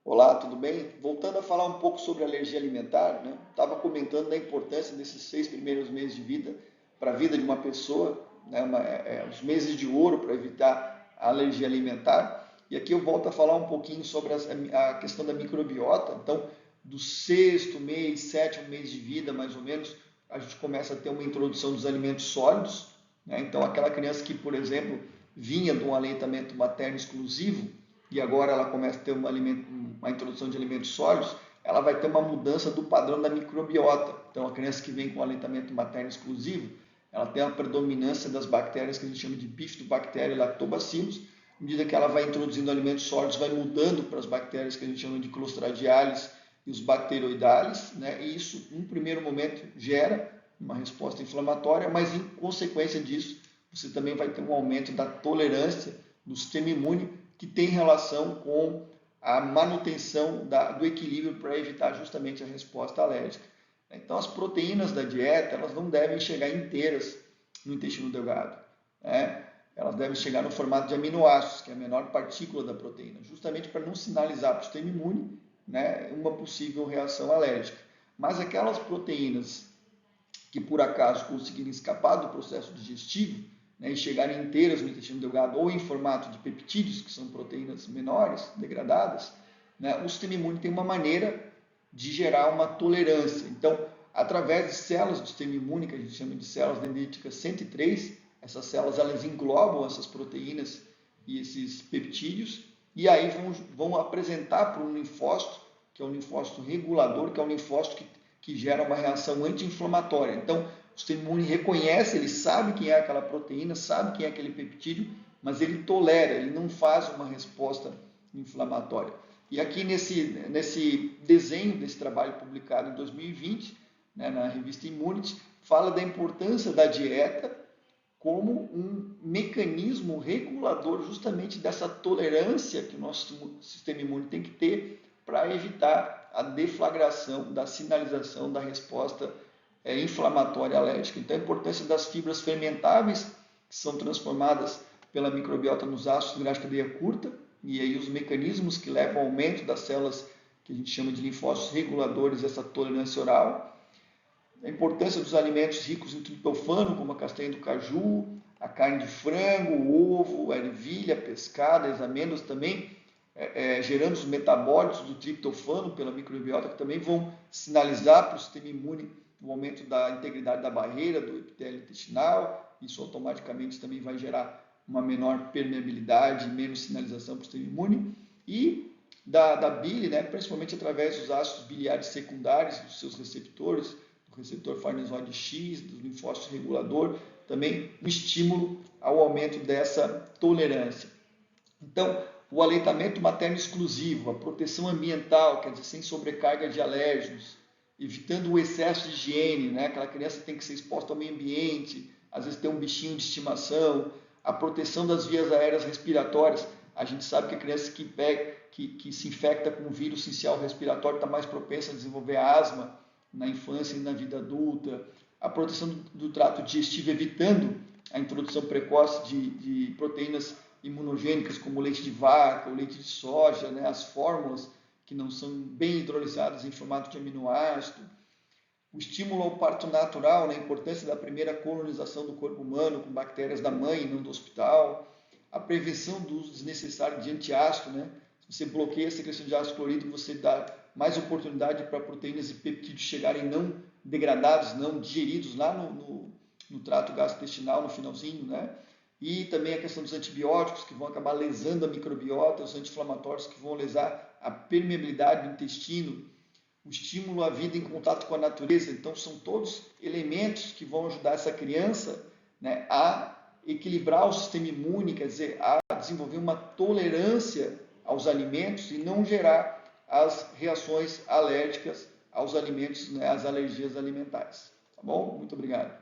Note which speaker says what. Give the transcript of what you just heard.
Speaker 1: Olá, tudo bem? Voltando a falar um pouco sobre alergia alimentar, né? Estava comentando da importância desses 6 primeiros meses de vida para a vida de uma pessoa, né? Os meses de ouro para evitar a alergia alimentar. E aqui eu volto a falar um pouquinho sobre a questão da microbiota. Então, do sexto mês, sétimo mês de vida, mais ou menos, a gente começa a ter uma introdução dos alimentos sólidos, né? Então, aquela criança que, por exemplo, vinha de um aleitamento materno exclusivo, e agora ela começa a ter uma introdução de alimentos sólidos, ela vai ter uma mudança do padrão da microbiota. Então, a criança que vem com aleitamento materno exclusivo, ela tem a predominância das bactérias que a gente chama de bifidobactéria e lactobacillus. À medida que ela vai introduzindo alimentos sólidos, vai mudando para as bactérias que a gente chama de clostridiales e os bacteroidales, né? E isso, num primeiro momento, gera uma resposta inflamatória, mas em consequência disso, você também vai ter um aumento da tolerância do sistema imune que tem relação com a manutenção do equilíbrio para evitar justamente a resposta alérgica. Então, as proteínas da dieta elas não devem chegar inteiras no intestino delgado, né? Elas devem chegar no formato de aminoácidos, que é a menor partícula da proteína, justamente para não sinalizar para o sistema imune, né, uma possível reação alérgica. Mas aquelas proteínas que por acaso conseguirem escapar do processo digestivo, né, e chegarem inteiras no intestino delgado ou em formato de peptídeos, que são proteínas menores, degradadas, né, o sistema imune tem uma maneira de gerar uma tolerância. Então, através de células do sistema imune, que a gente chama de células dendríticas 103, essas células elas englobam essas proteínas e esses peptídeos, e aí vão apresentar para um linfócito, que é um linfócito regulador, que é um linfócito que gera uma reação anti-inflamatória. Então, o sistema imune reconhece, ele sabe quem é aquela proteína, sabe quem é aquele peptídeo, mas ele tolera, ele não faz uma resposta inflamatória. E aqui nesse desenho desse trabalho publicado em 2020, né, na revista Immunity, fala da importância da dieta como um mecanismo regulador justamente dessa tolerância que o nosso sistema imune tem que ter para evitar a deflagração da sinalização da resposta inflamatória alérgica. Então, a importância das fibras fermentáveis, que são transformadas pela microbiota nos ácidos de graxa cadeia curta, e aí os mecanismos que levam ao aumento das células que a gente chama de linfócitos reguladores dessa tolerância oral, a importância dos alimentos ricos em triptofano, como a castanha do caju, a carne de frango, o ovo, a ervilha, a pescada, as amêndoas também, gerando os metabólitos do triptofano pela microbiota, que também vão sinalizar para o sistema imune o aumento da integridade da barreira, do epitélio intestinal. Isso automaticamente também vai gerar uma menor permeabilidade, menos sinalização para o sistema imune. E da bile, né, principalmente através dos ácidos biliares secundários, dos seus receptores, do receptor farnesoide X, do linfócito regulador, também um estímulo ao aumento dessa tolerância. Então, o aleitamento materno exclusivo, a proteção ambiental, quer dizer, sem sobrecarga de alérgenos, evitando o excesso de higiene, né? Aquela criança tem que ser exposta ao meio ambiente, às vezes tem um bichinho de estimação, a proteção das vias aéreas respiratórias. A gente sabe que a criança que se infecta com o vírus sincial respiratório está mais propensa a desenvolver asma na infância e na vida adulta. A proteção do trato digestivo, evitando a introdução precoce de proteínas imunogênicas como o leite de vaca, o leite de soja, né, as fórmulas que não são bem hidrolisadas em formato de aminoácido, o estímulo ao parto natural, né, a importância da primeira colonização do corpo humano com bactérias da mãe e não do hospital, a prevenção do uso desnecessário de antiácido, né, se você bloqueia a secreção de ácido clorídrico, você dá mais oportunidade para proteínas e peptídeos chegarem não degradados, não digeridos lá no trato gastrointestinal, no finalzinho, né? E também a questão dos antibióticos, que vão acabar lesando a microbiota, os anti-inflamatórios que vão lesar a permeabilidade do intestino, o estímulo à vida em contato com a natureza. Então, são todos elementos que vão ajudar essa criança, né, a equilibrar o sistema imune, quer dizer, a desenvolver uma tolerância aos alimentos e não gerar as reações alérgicas aos alimentos, né, as alergias alimentares. Tá bom? Muito obrigado.